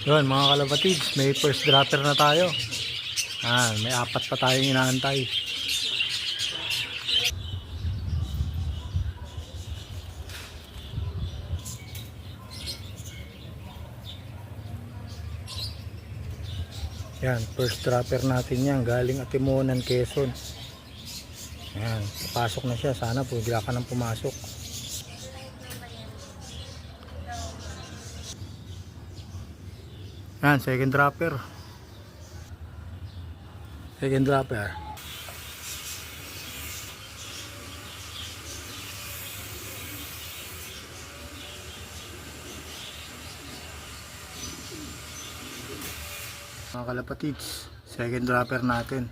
Yun mga kalapatids, may first dropper na tayo. May apat pa tayong inaantay. Yan, first dropper natin yan, galing Atimonan, Quezon. Yan, papasok na siya. Sana po bigla ka nang pumasok. Yan, second dropper. Second dropper. Mga kalapatids, second dropper natin.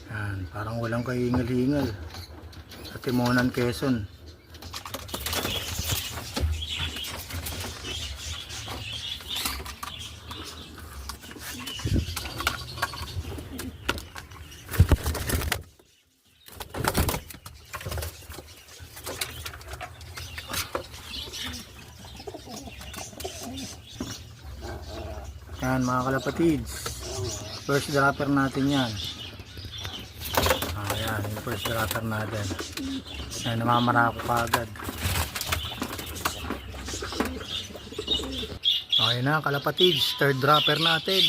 Yan, parang walang kahingal-hingal. Sa Timonan, Quezon. Yan mga kalapatids, first dropper natin yan. Yan yung first dropper natin. Yan, namamarako ka agad. Okay na kalapatids, third dropper natin.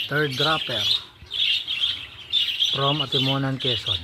Third dropper from Atimonan, Quezon.